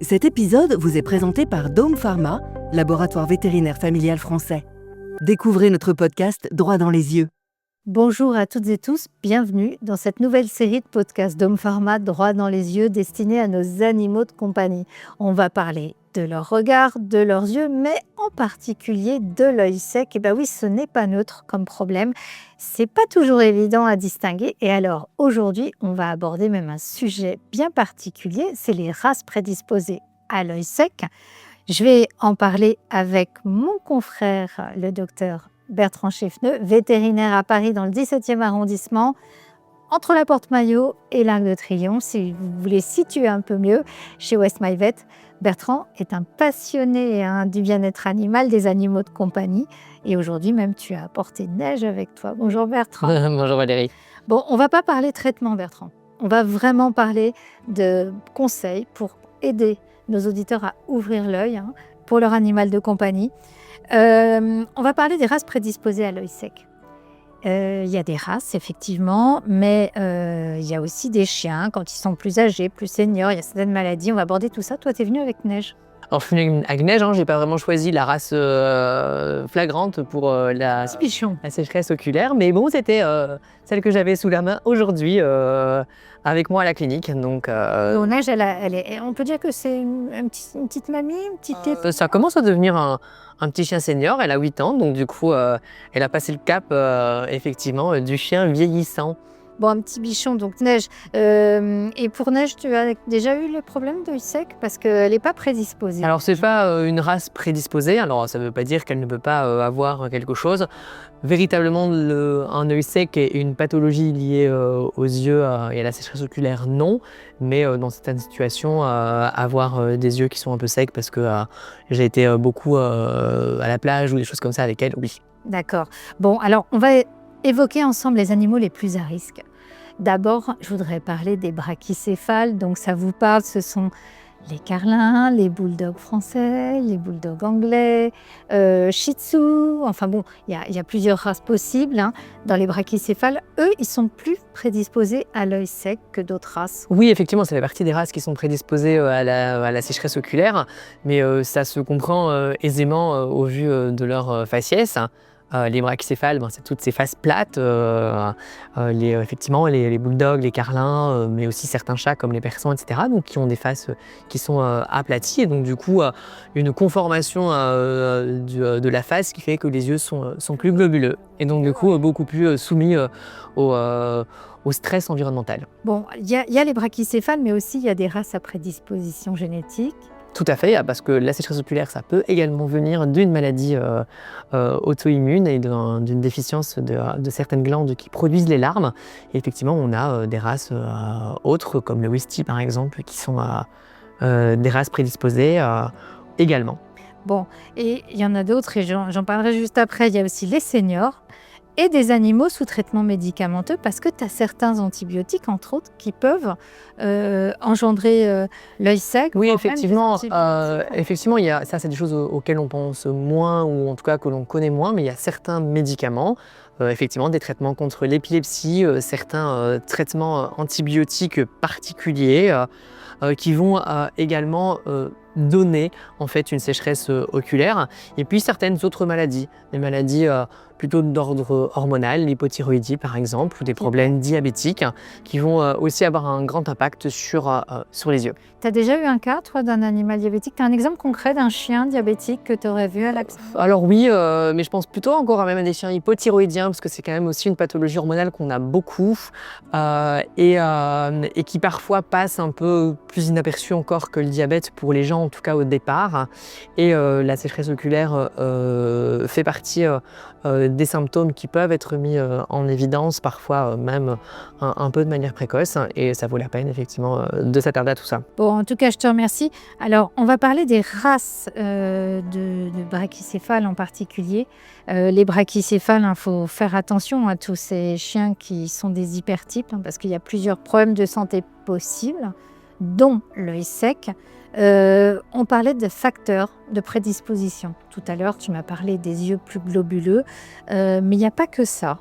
Cet épisode vous est présenté par Dome Pharma, laboratoire vétérinaire familial français. Découvrez notre podcast Droit dans les yeux. Bonjour à toutes et tous, bienvenue dans cette nouvelle série de podcasts Dome Pharma Droit dans les yeux destinée à nos animaux de compagnie. On va parler de leur regard, de leurs yeux, mais en particulier de l'œil sec. Et bien oui, ce n'est pas neutre comme problème. C'est pas toujours évident à distinguer. Et alors aujourd'hui, on va aborder même un sujet bien particulier, c'est les races prédisposées à l'œil sec. Je vais en parler avec mon confrère, le docteur Bertrand Cheffneux, vétérinaire à Paris dans le 17e arrondissement, entre la Porte-Maillot et l'Arc de Triomphe. Si vous voulez situer un peu mieux, chez West My Vet, Bertrand est un passionné du bien-être animal, des animaux de compagnie. Et aujourd'hui même, tu as apporté Neige avec toi. Bonjour Bertrand. Bonjour Valérie. Bon, on ne va pas parler traitement, Bertrand. On va vraiment parler de conseils pour aider nos auditeurs à ouvrir l'œil pour leur animal de compagnie. On va parler des races prédisposées à l'œil sec. Il y a des races, effectivement, mais il y a aussi des chiens, quand ils sont plus âgés, plus seniors, il y a certaines maladies. On va aborder tout ça. Toi, tu es venu avec Neige. Alors, je suis venu avec Neige, j'ai pas vraiment choisi la race flagrante pour la sécheresse oculaire, mais bon, c'était celle que j'avais sous la main aujourd'hui avec moi à la clinique. Donc, Neige, on peut dire que c'est une petite mamie, une petite... ça commence à devenir un petit chien senior, elle a 8 ans, donc du coup, elle a passé le cap, effectivement, du chien vieillissant. Bon, un petit bichon, donc Neige. Et pour Neige, tu as déjà eu le problème d'œil sec parce qu'elle n'est pas prédisposée. Alors, c'est pas une race prédisposée, alors ça ne veut pas dire qu'elle ne peut pas avoir quelque chose. Véritablement, un œil sec est une pathologie liée aux yeux et à la sécheresse oculaire, non. Mais dans certaines situations, avoir des yeux qui sont un peu secs parce que j'ai été beaucoup à la plage ou des choses comme ça avec elle, oui. D'accord. Bon, alors, on va évoquer ensemble les animaux les plus à risque. D'abord, je voudrais parler des brachycéphales. Donc, ça vous parle, ce sont les carlins, les bulldogs français, les bulldogs anglais, shih tzu. Enfin bon, il y a plusieurs races possibles. Dans les brachycéphales, eux, ils sont plus prédisposés à l'œil sec que d'autres races. Oui, effectivement, ça fait partie des races qui sont prédisposées à la sécheresse oculaire, mais ça se comprend aisément au vu de leur faciès. Les brachycéphales, c'est toutes ces faces plates, effectivement les bulldogs, les carlins, mais aussi certains chats comme les persans, etc., donc qui ont des faces qui sont aplaties, et donc du coup une conformation de la face qui fait que les yeux sont plus globuleux, et donc du coup beaucoup plus soumis au stress environnemental. Bon, il y a les brachycéphales, mais aussi il y a des races à prédisposition génétique. Tout à fait, parce que la sécheresse oculaire, ça peut également venir d'une maladie auto-immune et d'une déficience de certaines glandes qui produisent les larmes. Et effectivement, on a des races autres, comme le Westie par exemple, qui sont des races prédisposées également. Bon, et il y en a d'autres, et j'en parlerai juste après. Il y a aussi les seniors et des animaux sous traitement médicamenteux, parce que tu as certains antibiotiques, entre autres, qui peuvent engendrer l'œil sec. Oui, effectivement, ça c'est des choses auxquelles on pense moins, ou en tout cas que l'on connaît moins, mais il y a certains médicaments, effectivement des traitements contre l'épilepsie, certains traitements antibiotiques particuliers qui vont également donner en fait une sécheresse oculaire, et puis certaines autres maladies, des maladies plutôt d'ordre hormonal, l'hypothyroïdie par exemple, ou des problèmes diabétiques qui vont aussi avoir un grand impact sur les yeux. Tu as déjà eu un cas, toi, d'un animal diabétique? Tu as un exemple concret d'un chien diabétique que tu aurais vu à l'accident? Alors oui, mais je pense plutôt encore même à des chiens hypothyroïdiens, parce que c'est quand même aussi une pathologie hormonale qu'on a beaucoup et qui parfois passe un peu plus inaperçue encore que le diabète pour les gens, en tout cas au départ. Et la sécheresse oculaire fait partie des symptômes qui peuvent être mis en évidence, parfois même un peu de manière précoce, et ça vaut la peine effectivement de s'attarder à tout ça. Bon, en tout cas, je te remercie. Alors, on va parler des races de brachycéphales en particulier. Les brachycéphales, il faut faire attention à tous ces chiens qui sont des hypertypes, parce qu'il y a plusieurs problèmes de santé possibles, dont l'œil sec. On parlait de facteurs de prédisposition. Tout à l'heure, tu m'as parlé des yeux plus globuleux, mais il n'y a pas que ça.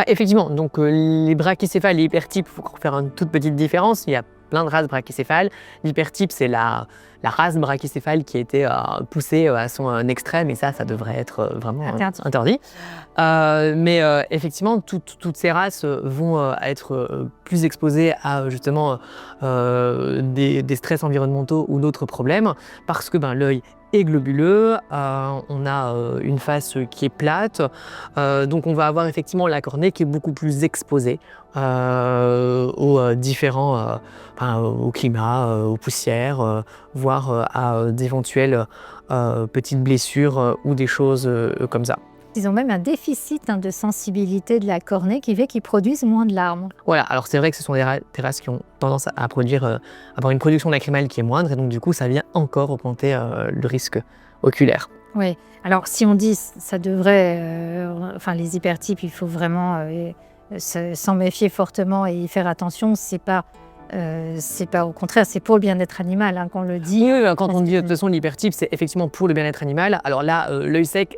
Effectivement, donc les brachycéphales et les hypertypes, il faut faire une toute petite différence. Il y a plein de races brachycéphales. L'hypertype, c'est la la race brachycéphale qui a été poussée à son extrême, et ça devrait être vraiment interdit. Mais effectivement, toutes ces races vont être plus exposées à justement des stress environnementaux ou d'autres problèmes, parce que l'œil est globuleux, on a une face qui est plate, donc on va avoir effectivement la cornée qui est beaucoup plus exposée aux différents, au climat, aux poussières, voire à d'éventuelles petites blessures ou des choses comme ça. Ils ont même un déficit de sensibilité de la cornée qui fait qu'ils produisent moins de larmes. Voilà, alors c'est vrai que ce sont des races qui ont tendance à avoir une production lacrymale qui est moindre, et donc du coup ça vient encore augmenter le risque oculaire. Oui, alors si on dit ça devrait, les hypertypes, il faut vraiment s'en méfier fortement et y faire attention, c'est pas au contraire, c'est pour le bien-être animal qu'on le dit. Oui, quand on dit de toute façon l'hypertype, c'est effectivement pour le bien-être animal. Alors là, l'œil sec,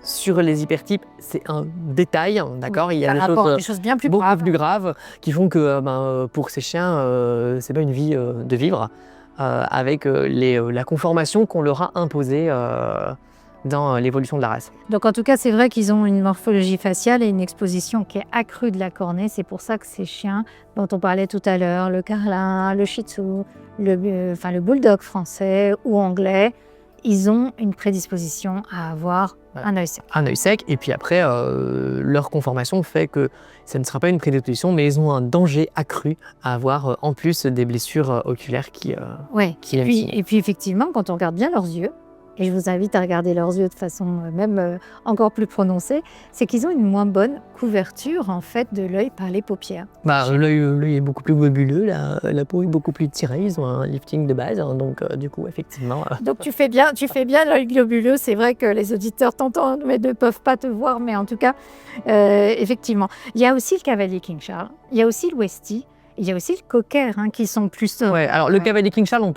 sur les hypertypes, c'est un détail, d'accord. Oui, il y a des choses bien plus beaucoup graves. plus graves qui font que pour ces chiens, c'est pas une vie de vivre avec la conformation qu'on leur a imposée dans l'évolution de la race. Donc en tout cas, c'est vrai qu'ils ont une morphologie faciale et une exposition qui est accrue de la cornée. C'est pour ça que ces chiens dont on parlait tout à l'heure, le carlin, le shih tzu, le bulldog français ou anglais, ils ont une prédisposition à avoir un œil sec. Un œil sec, et puis après, leur conformation fait que ça ne sera pas une prédisposition, mais ils ont un danger accru à avoir en plus des blessures oculaires qui et puis effectivement, quand on regarde bien leurs yeux, et je vous invite à regarder leurs yeux de façon même encore plus prononcée, c'est qu'ils ont une moins bonne couverture en fait de l'œil par les paupières. L'œil est beaucoup plus globuleux, la peau est beaucoup plus tirée, ils ont un lifting de base, donc du coup effectivement. Donc tu fais bien l'œil globuleux, c'est vrai que les auditeurs t'entendent mais ne peuvent pas te voir, mais en tout cas effectivement. Il y a aussi le cavalier King Charles, il y a aussi le Westie, il y a aussi le cocker qui sont plus... Ouais, alors le cavalier King Charles, on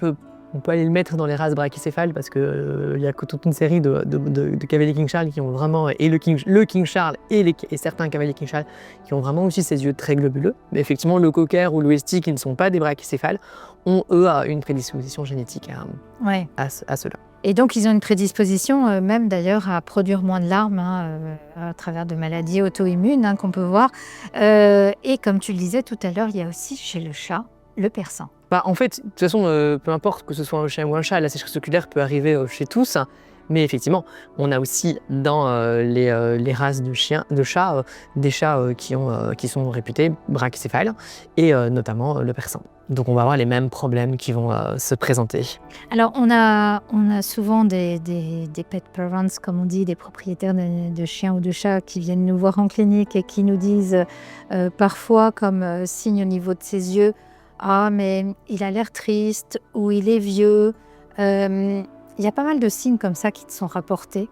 peut aller le mettre dans les races brachycéphales parce qu'il y a toute une série de cavaliers King Charles qui ont vraiment, et le King Charles et certains cavaliers King Charles qui ont vraiment aussi ces yeux très globuleux. Mais effectivement, le cocker ou le Westie qui ne sont pas des brachycéphales ont eux une prédisposition génétique à cela. Et donc ils ont une prédisposition même d'ailleurs à produire moins de larmes à travers de maladies auto-immunes qu'on peut voir. Et comme tu le disais tout à l'heure, il y a aussi chez le chat le persan. En fait, de toute façon, peu importe que ce soit un chien ou un chat, la sécheresse oculaire peut arriver chez tous. Mais effectivement, on a aussi dans les races de chats, des chats qui sont réputés brachycéphales, et notamment le persan. Donc on va avoir les mêmes problèmes qui vont se présenter. Alors on a souvent des pet parents, comme on dit, des propriétaires de chiens ou de chats qui viennent nous voir en clinique et qui nous disent parfois comme signe au niveau de ses yeux, ah mais il a l'air triste ou il est vieux. Il y a pas mal de signes comme ça qui te sont rapportés.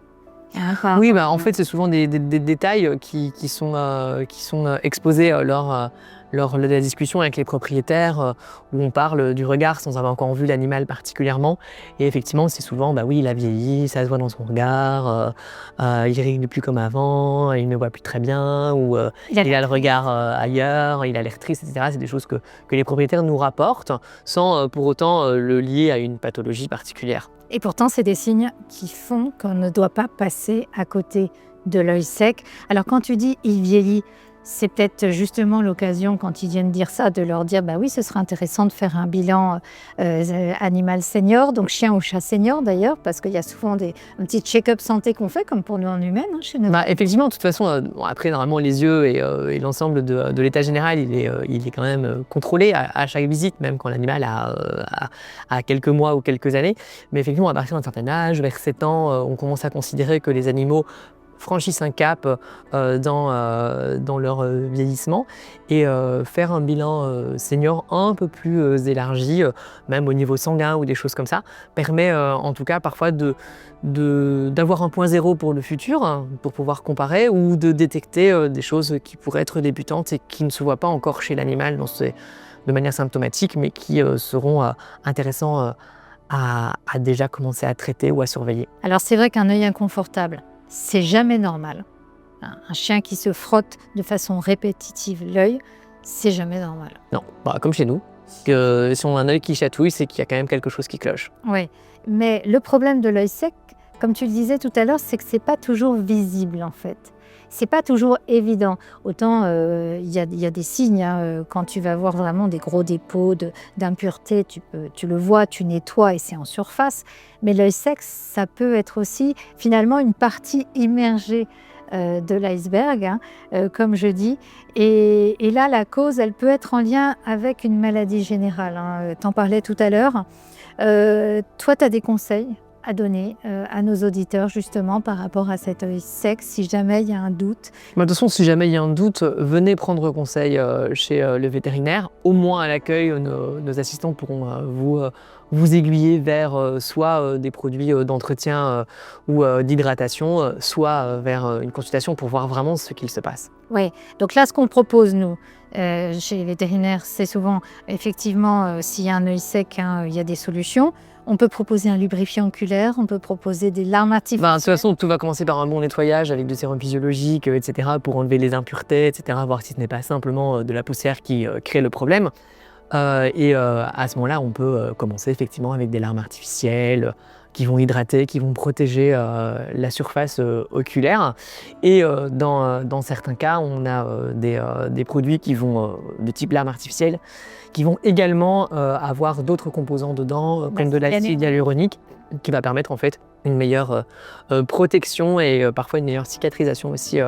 Oui, en fait, c'est souvent des détails qui sont exposés lors de la discussion avec les propriétaires, où on parle du regard sans avoir encore vu l'animal particulièrement. Et effectivement, c'est souvent, il a vieilli, ça se voit dans son regard, il ne rigole plus comme avant, il ne voit plus très bien, ou il a le regard ailleurs, il a l'air triste, etc. C'est des choses que les propriétaires nous rapportent, sans pour autant le lier à une pathologie particulière. Et pourtant, c'est des signes qui font qu'on ne doit pas passer à côté de l'œil sec. Alors quand tu dis « il vieillit », c'est peut-être justement l'occasion, quand ils viennent dire ça, de leur dire oui, ce serait intéressant de faire un bilan animal senior, donc chien ou chat senior d'ailleurs, parce qu'il y a souvent un petit check-up santé qu'on fait, comme pour nous en humaine, chez nous. Effectivement, de toute façon, après, normalement, les yeux et l'ensemble de l'état général, il est quand même contrôlé à chaque visite, même quand l'animal a quelques mois ou quelques années. Mais effectivement, à partir d'un certain âge, vers 7 ans, on commence à considérer que les animaux franchissent un cap dans leur vieillissement, et faire un bilan senior un peu plus élargi, même au niveau sanguin ou des choses comme ça, permet en tout cas parfois d'avoir un point zéro pour le futur, pour pouvoir comparer, ou de détecter des choses qui pourraient être débutantes et qui ne se voient pas encore chez l'animal de manière symptomatique, mais qui seront intéressants à déjà commencer à traiter ou à surveiller. Alors c'est vrai qu'un œil inconfortable, c'est jamais normal. Un chien qui se frotte de façon répétitive l'œil, c'est jamais normal. Non, comme chez nous, Que si on a un œil qui chatouille, c'est qu'il y a quand même quelque chose qui cloche. Oui, mais le problème de l'œil sec, comme tu le disais tout à l'heure, c'est que c'est pas toujours visible en fait. C'est pas toujours évident. Autant il y a des signes, hein, quand tu vas voir vraiment des gros dépôts d'impuretés, tu le vois, tu nettoies et c'est en surface. Mais l'œil sec, ça peut être aussi finalement une partie immergée de l'iceberg, hein, comme je dis. Et là, la cause, elle peut être en lien avec une maladie générale, hein. T'en parlais tout à l'heure. Toi, tu as des conseils à donner à nos auditeurs justement par rapport à cet œil sec, si jamais il y a un doute? De toute façon, si jamais il y a un doute, venez prendre conseil chez le vétérinaire. Au moins à l'accueil, nos assistants pourront vous aiguiller vers soit des produits d'entretien ou d'hydratation, soit vers une consultation pour voir vraiment ce qu'il se passe. Oui, donc là, ce qu'on propose, nous, chez les vétérinaires, c'est souvent, effectivement, s'il y a un œil sec, hein, il y a des solutions. On peut proposer un lubrifiant oculaire, on peut proposer des larmes artificielles. De toute façon, tout va commencer par un bon nettoyage avec du sérum physiologique, etc., pour enlever les impuretés, etc., voir si ce n'est pas simplement de la poussière qui crée le problème. À ce moment-là, on peut commencer effectivement avec des larmes artificielles qui vont hydrater, qui vont protéger la surface oculaire. Et dans certains cas, on a des produits qui vont de type larmes artificielles, qui vont également avoir d'autres composants dedans, comme de l'acide hyaluronique, qui va permettre en fait une meilleure protection et parfois une meilleure cicatrisation aussi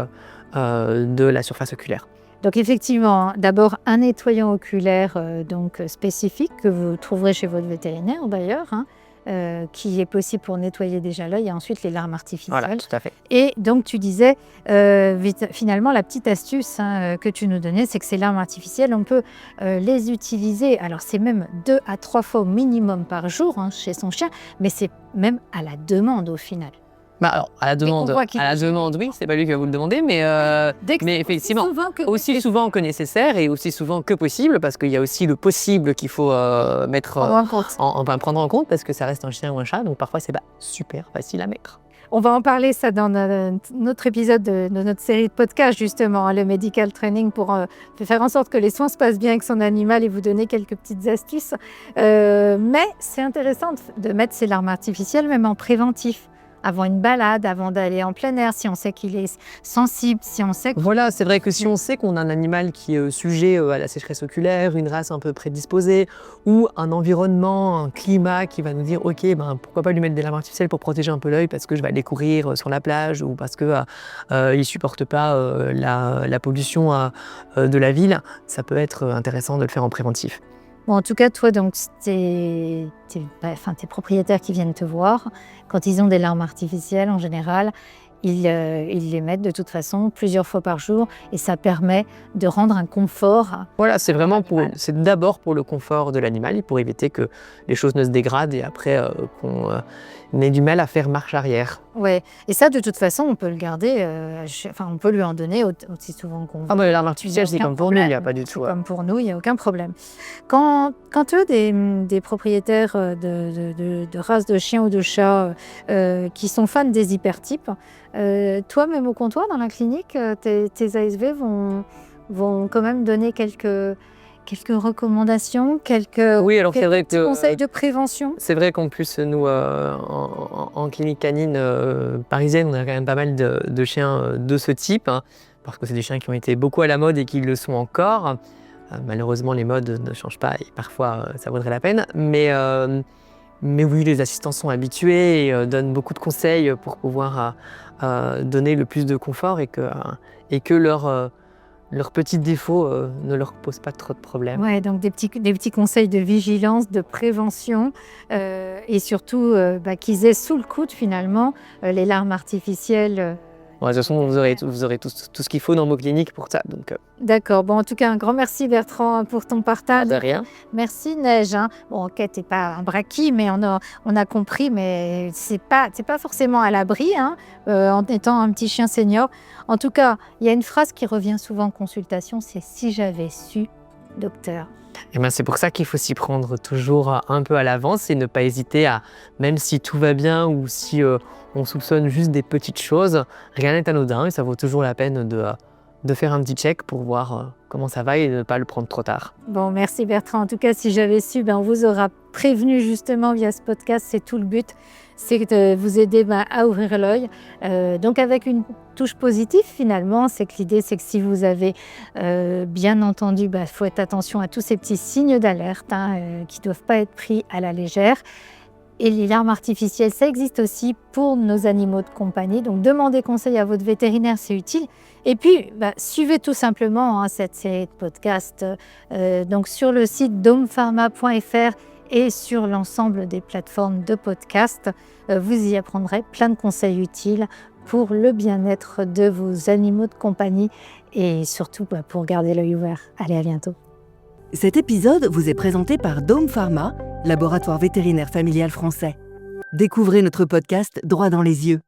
de la surface oculaire. Donc effectivement, d'abord un nettoyant oculaire donc spécifique que vous trouverez chez votre vétérinaire d'ailleurs, hein, qui est possible pour nettoyer déjà l'œil, et ensuite les larmes artificielles. Voilà, tout à fait. Et donc tu disais, finalement la petite astuce, hein, que tu nous donnais, c'est que ces larmes artificielles, on peut les utiliser, alors c'est même 2 à 3 fois au minimum par jour, hein, chez son chien, mais c'est même à la demande au final. Alors, à la demande, oui, c'est pas lui qui va vous le demander, mais effectivement, aussi souvent que nécessaire et aussi souvent que possible, parce qu'il y a aussi le possible qu'il faut prendre en compte, parce que ça reste un chien ou un chat, donc parfois c'est pas super facile à mettre. On va en parler ça dans notre épisode de notre série de podcasts justement, hein, le medical training pour faire en sorte que les soins se passent bien avec son animal et vous donner quelques petites astuces. Mais c'est intéressant de mettre ces larmes artificielles même en préventif. Avant une balade, avant d'aller en plein air, si on sait qu'il est sensible, si on sait que... Voilà, c'est vrai que si on sait qu'on a un animal qui est sujet à la sécheresse oculaire, une race un peu prédisposée, ou un environnement, un climat qui va nous dire « Ok, pourquoi pas lui mettre des larmes artificielles pour protéger un peu l'œil parce que je vais aller courir sur la plage ou parce qu'il ne supporte pas la pollution de la ville », ça peut être intéressant de le faire en préventif. Bon, en tout cas, toi, donc, tes propriétaires qui viennent te voir, quand ils ont des larmes artificielles, en général, ils les mettent de toute façon plusieurs fois par jour et ça permet de rendre un confort. Voilà, c'est d'abord pour le confort de l'animal et pour éviter que les choses ne se dégradent et après qu'on ait du mal à faire marche arrière. Ouais, et ça, de toute façon, on peut le garder, on peut lui en donner aussi souvent qu'on veut. Ah, mais l'arme artificielle, c'est comme pour nous, il n'y a pas du tout. Comme pour nous, il n'y a aucun problème. Quand tu as des propriétaires de races de chiens ou de chats qui sont fans des hypertypes, toi, même au comptoir, dans la clinique, tes ASV vont quand même donner quelques recommandations, quelques conseils de prévention. C'est vrai qu'en plus, nous, en clinique canine parisienne, on a quand même pas mal de chiens de ce type, hein, parce que c'est des chiens qui ont été beaucoup à la mode et qui le sont encore. Malheureusement, les modes ne changent pas et parfois, ça vaudrait la peine. Mais oui, les assistants sont habitués et donnent beaucoup de conseils pour pouvoir donner le plus de confort et que leurs petits défauts ne leur posent pas trop de problèmes. Ouais, donc des petits conseils de vigilance, de prévention et surtout qu'ils aient sous le coude finalement les larmes artificielles. Bon, de toute façon, vous aurez tout ce qu'il faut dans vos cliniques pour ça. D'accord. Bon, en tout cas, un grand merci Bertrand pour ton partage. De rien. Merci Neige. Hein. Bon, ok, t'es pas un braqui, mais on a compris, mais c'est pas forcément à l'abri, hein, en étant un petit chien senior. En tout cas, il y a une phrase qui revient souvent en consultation, c'est « si j'avais su, docteur ». C'est pour ça qu'il faut s'y prendre toujours un peu à l'avance et ne pas hésiter à, même si tout va bien ou si on soupçonne juste des petites choses, rien n'est anodin et ça vaut toujours la peine de faire un petit check pour voir comment ça va et de ne pas le prendre trop tard. Bon, merci Bertrand. En tout cas, si j'avais su, on vous aura prévenu justement via ce podcast. C'est tout le but, c'est de vous aider à ouvrir l'œil. Donc avec une touche positive finalement, c'est que l'idée, c'est que si vous avez bien entendu, faut être attention à tous ces petits signes d'alerte qui ne doivent pas être pris à la légère. Et les larmes artificielles, ça existe aussi pour nos animaux de compagnie. Donc, demandez conseil à votre vétérinaire, c'est utile. Et puis, suivez tout simplement cette série de podcasts donc sur le site domepharma.fr et sur l'ensemble des plateformes de podcasts. Vous y apprendrez plein de conseils utiles pour le bien-être de vos animaux de compagnie et surtout pour garder l'œil ouvert. Allez, à bientôt. Cet épisode vous est présenté par Dome Pharma, laboratoire vétérinaire familial français. Découvrez notre podcast Droit dans les yeux.